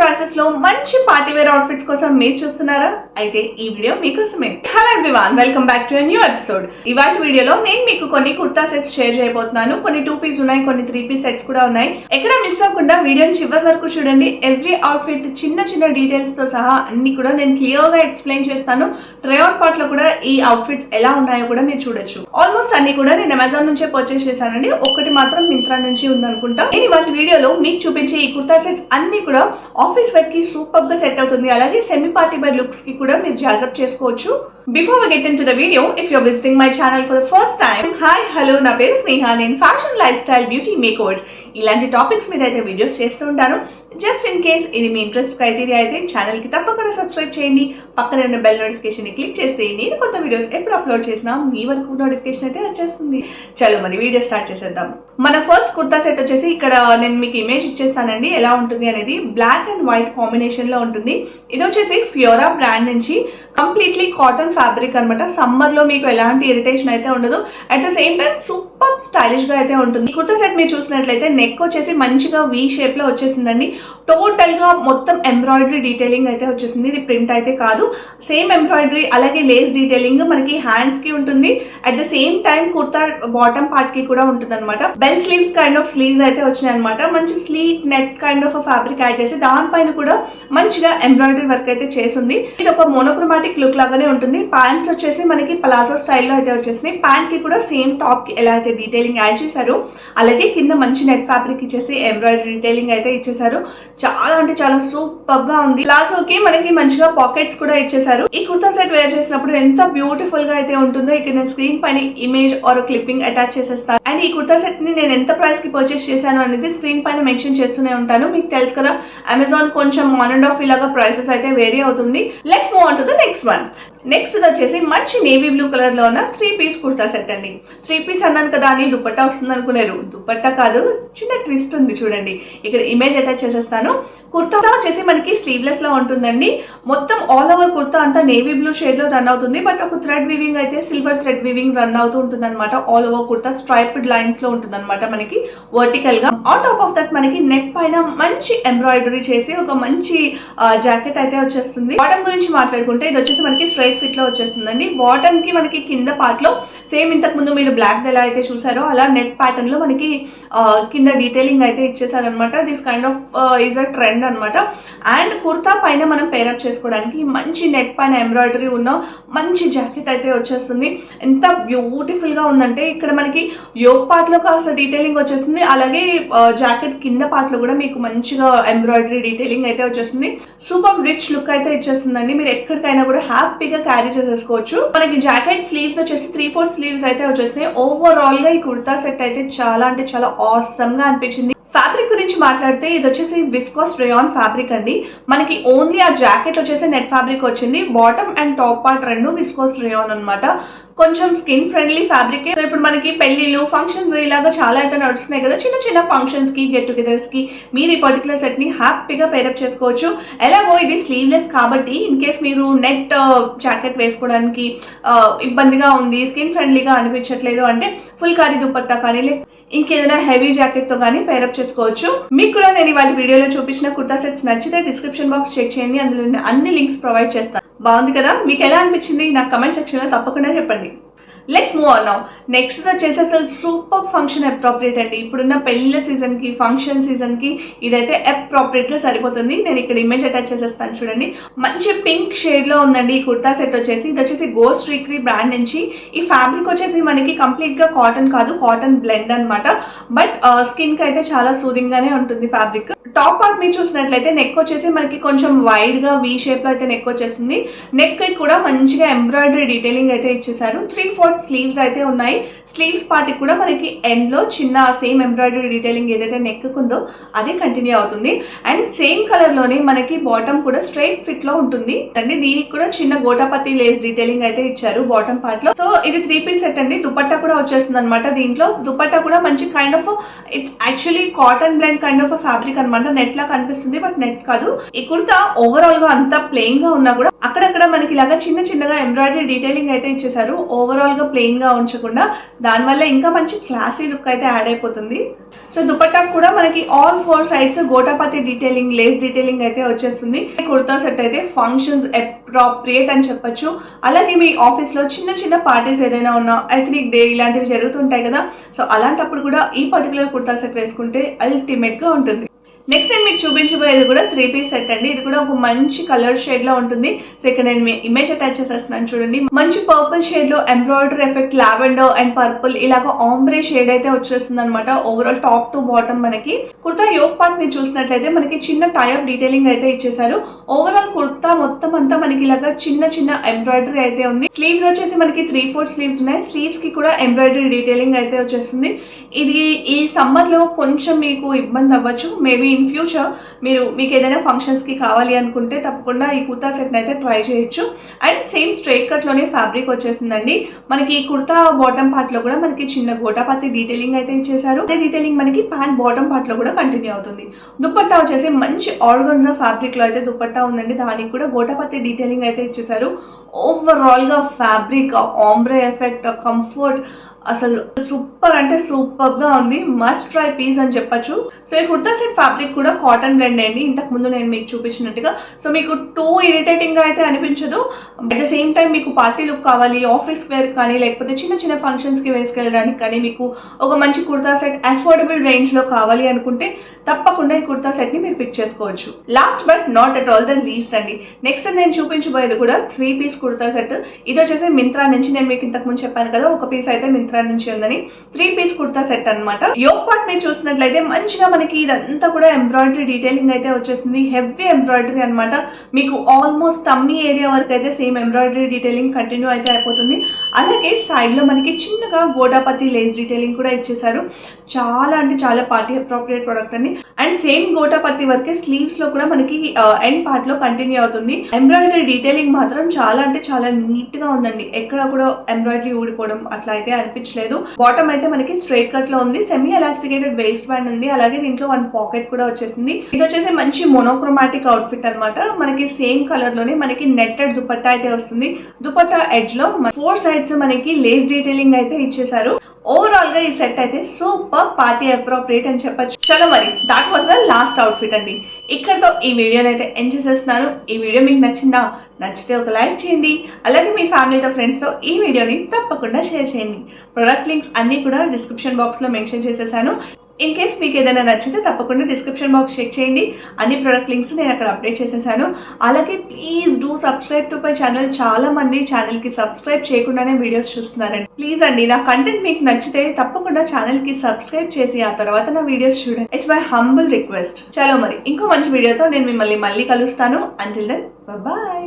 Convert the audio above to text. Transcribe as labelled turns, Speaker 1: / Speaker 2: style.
Speaker 1: Prices లో మంచి party wear outfits కోసం మీరు చూస్తున్నారా? అయితే ఈ వీడియో మీకోసమే. Hello everyone, welcome back to a new episode. ఇవాళ వీడియోలో నేను మీకు కొన్ని కుర్తా సెట్స్ షేర్ చేయబోతున్నాను. కొన్ని 2 పీస్ ఉన్నాయి, కొన్ని 3 పీస్ సెట్స్ కూడా ఉన్నాయి. ఎక్కడ మిస్ అవ్వకుండా వీడియోని చివరి వరకు చూడండి. ఎవ్రీ అవుట్ఫిట్ చిన్న చిన్న డీటెయిల్స్ తో సహా అన్ని కూడా నేను క్లియర్ గా ఎక్స్ప్లెయిన్ చేస్తాను. ట్రై అవుట్ పార్ట్ లో కూడా ఈ అవుట్ఫిట్స్ ఎలా ఉన్నాయో కూడా మీరు చూడొచ్చు. ఆల్మోస్ట్ అన్ని కూడా నేను అమెజాన్ నుంచే పర్చేస్ చేశానండి. ఒకటి మాత్రం మింత్రా నుంచి ఉందనుకుంటా. నేను ఇవాళ వీడియోలో మీకు చూపించే ఈ కుర్తా సెట్స్ అన్ని కూడా ఆఫీస్ వేర్ కి సూపర్ గా సెట్ అవుతుంది. అలాగే సెమీ పార్టీ వేర్ లుక్స్ కి కూడా మీరు జాజప్ చేసుకోవచ్చు. Before we get into the video, if you're visiting my channel for the first time, hi, hello, నా పేరు స్నేహ. నేను fashion, life style, beauty makers ఇలాంటి టాపిక్స్ మీద అయితే వీడియోస్ చేస్తూ ఉంటాను. జస్ట్ ఇన్ కేస్ ఇది మీ ఇంట్రెస్ట్ క్రైటీరియా అయితే ఛానల్ కి తప్పకుండా సబ్స్క్రైబ్ చేయండి. పక్కనే ఉన్న బెల్ నోటిఫికేషన్ ని క్లిక్ చేస్తే నేను కొత్త వీడియోస్ ఎప్పుడు అప్లోడ్ చేసినా మీ వరకు నోటిఫికేషన్ అయితే వచ్చేస్తుంది. చలో మరి వీడియో స్టార్ట్ చేసేద్దాం. మన ఫస్ట్ కుర్తా సెట్ వచ్చేసి ఇక్కడ నేను మీకు ఇమేజ్ ఇచ్చేస్తానండి ఎలా ఉంటుంది అనేది. బ్లాక్ అండ్ వైట్ కాంబినేషన్ లో ఉంటుంది. ఇది వచ్చేసి ఫ్యోరా బ్రాండ్ నుంచి కంప్లీట్లీ కాటన్ ఫ్యాబ్రిక్ అనమాట. సమ్మర్ లో మీకు ఎలాంటి ఇరిటేషన్ అయితే ఉండదు. At the same time super stylish గా అయితే ఉంటుంది. ఈ కుర్తా సెట్ మీరు చూసినట్లయితే నెక్ వచ్చేసి మంచిగా వి షేప్ లో వచ్చేసిందండి. టోటల్ గా మొత్తం ఎంబ్రాయిడరీ డీటెయిలింగ్ అయితే వచ్చేసింది. ఇది ప్రింట్ అయితే కాదు, సేమ్ ఎంబ్రాయిడరీ అలాగే లేస్ డీటెయిలింగ్ మనకి హ్యాండ్స్ కి ఉంటుంది. At the same time kurta bottom part కి కూడా ఉంటుంది అనమాట. Bell sleeves kind of sleeves అయితే వచ్చినాయి అనమాట. మంచి sleek net kind of fabric add చేసి దానిపైన కూడా మంచిగా ఎంబ్రాయిడరీ వర్క్ అయితే చేసింది. ఇది ఒక మోనోక్రోమాటిక్ లుక్ లాగానే ఉంటుంది. ప్యాంట్స్ వచ్చేసి మనకి పలాజో స్టైల్లో అయితే వచ్చేసినాయి. ప్యాంట్ కి కూడా సేమ్ టాప్ కి ఎలా అయితే డీటెయిలింగ్ యాడ్ చేశారు అలాగే కింద మంచి నెట్ ఫ్యాబ్రిక్ ఇచ్చేసి ఎంబ్రాయిడరీ డీటెయిలింగ్ అయితే ఇచ్చేసారు. చాలా అంటే చాలా సూపర్ గా ఉంది. ప్లాజోకి మనకి మంచిగా పాకెట్స్ కూడా ఇచ్చేసారు. ఈ కుర్తా సెట్ వేర్ చేసినప్పుడు ఎంత బ్యూటిఫుల్ గా అయితే ఉంటుందో ఇక్కడ నేను స్క్రీన్ పైన ఇమేజ్ ఆర్ క్లిప్పింగ్ అటాచ్ చేసేస్తాను. అండ్ ఈ కుర్తా సెట్ ని నేను ఎంత ప్రైస్ కి పర్చేస్ చేశాను అనేది స్క్రీన్ పైన మెన్షన్ చేస్తూనే ఉంటాను. మీకు తెలుసు కదా, అమెజాన్ కొంచెం ఆన్ అండ్ ఆఫ్ ఇలాగా ప్రైసెస్ అయితే వేరీ అవుతుంది. Let's move on to the next one. Next వచ్చేసి మంచి నేవీ బ్లూ కలర్ లో ఉన్న 3 పీస్ కుర్తా సెట్ అండి. 3 పీస్ అన్నాను కదా అని దుపట్టా వస్తుంది అనుకున్నారు. దుపట్టా కాదు, చిన్న ట్విస్ట్ ఉంది చూడండి. ఇక్కడ ఇమేజ్ అటాచ్ చేసేస్తాను. కుర్తా వచ్చేసి మనకి స్లీవ్లెస్ లో ఉంటుందండి. మొత్తం ఆల్ ఓవర్ కుర్తా అంతా నేవీ బ్లూ షేడ్ లో రన్ అవుతుంది. బట్ ఒక థ్రెడ్ వీవింగ్ అయితే సిల్వర్ థ్రెడ్ వీవింగ్ రన్ అవుతూ ఉంటుంది అనమాట. All over kurta striped lines లో ఉంటుంది అనమాట మనకి వర్టికల్ గా. ఆన్ టాప్ ఆఫ్ దట్ మనకి నెక్ పైన మంచి ఎంబ్రాయిడరీ చేసి ఒక మంచి జాకెట్ అయితే వచ్చేస్తుంది. బాటమ్ గురించి మాట్లాడుకుంటే ఇది వచ్చేసి మనకి స్ట్రైట్ ఫిట్ లో వచ్చేస్తుందండి. బాటమ్ కి మనకి కింద పార్ట్ లో సేమ్ ఇంతకు ముందు మీరు బ్లాక్ ఎలా అయితే చూసారో అలా నెట్ ప్యాటర్న్ లో మనకి కింద డీటెయిలింగ్ అయితే ఇచ్చేసారనమాట. This kind of is a trend అనమాట. అండ్ కుర్తా పైన మనం పేరప్ చేసుకోవడానికి మంచి నెట్ పైన ఎంబ్రాయిడరీ ఉన్న మంచి జాకెట్ అయితే వచ్చేస్తుంది. ఎంత బ్యూటిఫుల్ గా ఉందంటే ఇక్కడ మనకి యోక్ పార్ట్ లో కాస్త డీటెయిలింగ్ వచ్చేస్తుంది. అలాగే జాకెట్ కింద పార్ట్ లో కూడా మీకు మంచిగా ఎంబ్రాయిడరీ డీటెయిలింగ్ అయితే వచ్చేస్తుంది. సూపర్ రిచ్ లుక్ అయితే ఇచ్చేస్తుందండి. మీరు ఎక్కడికైనా కూడా హ్యాపీగా క్యారీ చేసేసుకోవచ్చు. మనకి జాకెట్ స్లీవ్స్ వచ్చేసి 3/4 స్లీవ్స్ అయితే వచ్చేసినాయి. ఓవరాల్ గా ఈ కుర్తా సెట్ అయితే చాలా అంటే చాలా ఆసమ్ గా అనిపించింది. ఫ్యాబ్రిక్ గురించి మాట్లాడితే ఇది వచ్చేసి విస్కోస్ రేయాన్ ఫ్యాబ్రిక్ అండి. మనకి ఓన్లీ ఆ జాకెట్ వచ్చేసి నెట్ ఫ్యాబ్రిక్ వచ్చింది. బాటమ్ అండ్ టాప్ పార్ట్ రెండు విస్కోస్ రేయాన్ అనమాట. కొంచెం స్కిన్ ఫ్రెండ్లీ ఫ్యాబ్రిక్. సో ఇప్పుడు మనకి పెళ్లిళ్ళు ఫంక్షన్స్ ఇలాగా చాలా అయితే నడుస్తున్నాయి కదా, చిన్న చిన్న ఫంక్షన్స్ కి గెట్ టుగెదర్స్ కి మీరు ఈ పర్టికులర్ సెట్ ని హ్యాపీగా పేరప్ చేసుకోవచ్చు. ఎలాగో ఇది స్లీవ్లెస్ కాబట్టి ఇన్ కేస్ మీరు నెట్ జాకెట్ వేసుకోవడానికి ఇబ్బందిగా ఉంది, స్కిన్ ఫ్రెండ్లీగా అనిపించట్లేదు అంటే ఫుల్ కారీ దుపట్టా కానీ ఇంకేదైనా హెవీ జాకెట్ తో కానీ పేరప్ చేసుకోవచ్చు. మీకు కూడా నేను ఇవాళ వీడియోలో చూపించిన కుర్తా సెట్స్ నచ్చితే డిస్క్రిప్షన్ బాక్స్ చెక్ చేయండి. అందులో నేను అన్ని లింక్స్ ప్రొవైడ్ చేస్తాను. బాగుంది కదా? మీకు ఎలా అనిపించింది నాకు కమెంట్ సెక్షన్ లో తప్పకుండా చెప్పండి. Let's move on now. Next వచ్చేసి అసలు సూపర్ ఫంక్షన్ అప్రోప్రియేట్ అండి. ఇప్పుడున్న పెళ్లిళ్ళ సీజన్ కి ఫంక్షన్ సీజన్ కి ఇదైతే అప్రోప్రియేట్ గా సరిపోతుంది. నేను ఇక్కడ ఇమేజ్ అటాచ్ చేసేస్తాను చూడండి. మంచి పింక్ షేడ్ లో ఉందండి ఈ కుర్తా సెట్ వచ్చేసి. ఇది వచ్చేసి గోస్ట్ రీక్రీ బ్రాండ్ నుంచి. ఈ ఫ్యాబ్రిక్ వచ్చేసి మనకి కంప్లీట్ గా కాటన్ కాదు, కాటన్ బ్లెండ్ అనమాట. బట్ స్కిన్ కి అయితే చాలా సూదింగ్ గానే ఉంటుంది ఫ్యాబ్రిక్. టాప్ పార్ట్ మీరు చూసినట్లయితే నెక్ వచ్చేసి మనకి కొంచెం వైడ్ గా వి షేప్ లో అయితే నెక్ వచ్చేస్తుంది. నెక్ కి కూడా మంచిగా ఎంబ్రాయిడరీ డీటెయిలింగ్ అయితే ఇచ్చేసారు. 3/4 స్లీవ్స్ అయితే ఉన్నాయి. స్లీవ్స్ పార్ట్ కూడా మనకి ఎండ్ లో చిన్న సేమ్ ఎంబ్రాయిడరీ డీటెయిలింగ్ ఏదైతే నెక్ ఉందో అదే కంటిన్యూ అవుతుంది. అండ్ సేమ్ కలర్ లోనే మనకి బాటమ్ కూడా స్ట్రైట్ ఫిట్ లో ఉంటుంది అండి. దీనికి కూడా చిన్న గోటాపతి లేస్ డీటెయిలింగ్ అయితే ఇచ్చారు బాటమ్ పార్ట్ లో. సో ఇది 3 పీస్ సెట్ అండి. దుపట్టా కూడా వచ్చేస్తుంది అనమాట. దీంట్లో దుపట్టా కూడా మంచి kind of actually cotton blend kind of fabric అనమాట. నెట్ లా కనిపిస్తుంది బట్ నెట్ కాదు. ఈ కుర్తా ఓవరాల్ గా అంతా ప్లెయిన్ గా ఉన్నా కూడా అక్కడక్కడ మనకి ఇలాగా చిన్న చిన్నగా ఎంబ్రాయిడరీ డీటెయిలింగ్ అయితే ఇచ్చేసారు. ఓవరాల్ గా ప్లెయిన్ గా ఉంచకుండా దానివల్ల ఇంకా మంచి క్లాసీ లుక్ అయితే యాడ్ అయిపోతుంది. సో దుపట్టా కూడా మనకి all 4 sides gota patti detailing, Lay's detailing అయితే వచ్చేస్తుంది. కుర్తా సెట్ అయితే ఫంక్షన్స్ అప్రోప్రియేట్ అని చెప్పొచ్చు. అలాగే మీ ఆఫీస్లో చిన్న చిన్న పార్టీస్ ఏదైనా ఉన్నా, ఎథనిక్ డే ఇలాంటివి జరుగుతుంటాయి కదా, సో అలాంటప్పుడు కూడా ఈ పర్టికులర్ కుర్తా సెట్ వేసుకుంటే అల్టిమేట్గా ఉంటుంది. నెక్స్ట్ నేను మీకు చూపించబోయేది కూడా 3 పీస్ సెట్ అండి. ఇది కూడా ఒక మంచి కలర్ షేడ్ లో ఉంటుంది. సో ఇక్కడ నేను ఇమేజ్ అటాచ్ చేసేస్తున్నాను చూడండి. మంచి పర్పుల్ షేడ్ లో embroidery effect, lavender and purple ఇలాగ ఆంబ్రే షేడ్ అయితే వచ్చేస్తుంది అనమాట. ఓవరాల్ టాప్ టు బాటమ్ మనకి కుర్తా యోక్ పార్ట్ మీరు చూసినట్లయితే మనకి చిన్న టైప్ డీటెయిలింగ్ అయితే ఇచ్చేసారు. ఓవరాల్ కుర్తా మొత్తం అంతా మనకి ఇలాగా చిన్న చిన్న ఎంబ్రాయిడరీ అయితే ఉంది. స్లీవ్స్ వచ్చేసి మనకి 3/4 స్లీవ్స్ ఉన్నాయి. స్లీవ్స్ కి కూడా ఎంబ్రాయిడరీ డీటెయిలింగ్ అయితే వచ్చేస్తుంది. ఇది ఈ సమ్మర్ లో కొంచెం మీకు ఇబ్బంది అవ్వచ్చు. మేబీ ఇన్ ఫ్యూచర్ మీకు ఏదైనా ఫంక్షన్స్కి కావాలి అనుకుంటే తప్పకుండా ఈ కుర్తా సెట్ని అయితే ట్రై చేయొచ్చు. అండ్ సేమ్ స్ట్రైట్ కట్లోనే ఫ్యాబ్రిక్ వచ్చేసిందండి. మనకి ఈ కుర్తా బాటమ్ పార్ట్లో కూడా మనకి చిన్న గోటాపతి డీటెయిలింగ్ అయితే ఇచ్చేసారు. అదే డీటెయిలింగ్ మనకి ప్యాంట్ బాటమ్ పార్ట్లో కూడా కంటిన్యూ అవుతుంది. దుపట్టా వచ్చేసి మంచి ఆర్గన్జా ఫ్యాబ్రిక్లో అయితే దుపట్టా ఉందండి. దానికి కూడా గోటాపతి డీటెయిలింగ్ అయితే ఇచ్చేసారు. ఓవరాల్గా ఫ్యాబ్రిక్, ఆంబ్రే ఎఫెక్ట్, కంఫర్ట్ అసలు సూపర్ అంటే సూపర్గా ఉంది. మస్ట్ ట్రై పీస్ అని చెప్పచ్చు. సో ఈ కుర్తా సెట్ ఫ్యాబ్రిక్ కూడా కాటన్ బ్లెండ్ అండి, ఇంతకు ముందు నేను మీకు చూపించినట్టుగా. సో మీకు టూ ఇరిటేటింగ్గా అయితే అనిపించదు. అట్ ద సేమ్ టైం మీకు పార్టీ లుక్ కావాలి, ఆఫీస్ వేర్ కానీ లేకపోతే చిన్న చిన్న ఫంక్షన్స్కి వేసుకెళ్ళడానికి కానీ మీకు ఒక మంచి కుర్తా సెట్ అఫోర్డబుల్ రేంజ్లో కావాలి అనుకుంటే తప్పకుండా ఈ కుర్తా సెట్ని మీరు పిక్ చేసుకోవచ్చు. Last but not at all the least అండి, నెక్స్ట్ నేను చూపించబోయేది కూడా 3 పీస్ కుర్తా సెట్. ఇది వచ్చేసి మింత్రా నుంచి, నేను మీకు ఇంతకు ముందు చెప్పాను కదా ఒక పీస్ అయితే మింత్రా నుంచి ఉందని. 3 పీస్ కుర్తా సెట్ అనమాట. యోక్ పార్ట్ మీరు చూసినట్లయితే మంచిగా మనకి ఇదంతా కూడా ఎంబ్రాయిడరీ డీటెయిలింగ్ అయితే వచ్చేస్తుంది. హెవీ ఎంబ్రాయిడరీ అనమాట. మీకు ఆల్మోస్ట్ టమ్మీ ఏరియా వరకు అయితే సేమ్ ఎంబ్రాయిడరీ డీటెయిలింగ్ కంటిన్యూ అయితే అయిపోతుంది. అలాగే సైడ్ లో మనకి చిన్నగా గోటాపతి లేస్ డీటెయిలింగ్ కూడా ఇచ్చేసారు. చాలా అంటే చాలా పార్టీ అప్రోప్రియేట్ ప్రొడక్ట్ అండి. అండ్ సేమ్ గోటాపతి వరకే స్లీవ్స్ లో కూడా మనకి ఎండ్ పార్ట్ లో కంటిన్యూ అవుతుంది. ఎంబ్రాయిడరీ డీటెయిలింగ్ మాత్రం చాలా అంటే చాలా నీట్ గా ఉందండి. ఎక్కడ కూడా ఎంబ్రాయిడరీ ఊడిపోవడం అట్లా అయితే అనిపించలేదు. బాటమ్ అయితే మనకి స్ట్రైట్ కట్ లో ఉంది. సెమీ ఎలాస్టికేటెడ్ వేస్ట్ బ్యాండ్ ఉంది. అలాగే దీంట్లో 1 పాకెట్ కూడా వచ్చేసింది. ఇది వచ్చేసి మంచి మోనోక్రోమాటిక్ అవుట్ఫిట్ అనమాట. మనకి సేమ్ కలర్ లోనే మనకి నెట్టెడ్ దుపట్టా అయితే వస్తుంది. దుపట్టా ఎడ్జ్ లో 4 సైడ్స్ మనకి లేస్ డీటెయిలింగ్ అయితే ఇచ్చేసారు. ఓవరాల్ గా ఈ సెట్ అయితే సూపర్ పార్టీ అప్రోప్రియేట్ అని చెప్పచ్చు. చలో మరి that was the last outfit అండి. ఇక్కడతో ఈ వీడియోని అయితే ఎండ్ చేసేస్తున్నాను. ఈ వీడియో మీకు నచ్చిందా? నచ్చితే ఒక లైక్ చేయండి. అలాగే మీ ఫ్యామిలీతో ఫ్రెండ్స్తో ఈ వీడియోని తప్పకుండా షేర్ చేయండి. ప్రొడక్ట్ లింక్స్ అన్నీ కూడా డిస్క్రిప్షన్ బాక్స్లో మెన్షన్ చేసేసాను. ఇన్ కేస్ మీకు ఏదైనా నచ్చితే తప్పకుండా డిస్క్రిప్షన్ బాక్స్ చెక్ చేయండి. అన్ని ప్రొడక్ట్ లింక్స్ నేను అక్కడ అప్డేట్ చేసేసాను. అలాగే please do subscribe to my channel. చాలా మంది ఛానల్కి సబ్స్క్రైబ్ చేయకుండానే వీడియోస్ చూస్తున్నారండి. ప్లీజ్ అండి, నా కంటెంట్ మీకు నచ్చితే తప్పకుండా ఛానల్కి సబ్స్క్రైబ్ చేసి ఆ తర్వాత నా వీడియోస్ చూడండి. It's my humble request. చలో మరి ఇంకో మంచి వీడియోతో నేను మిమ్మల్ని మళ్ళీ కలుస్తాను. Until then bye.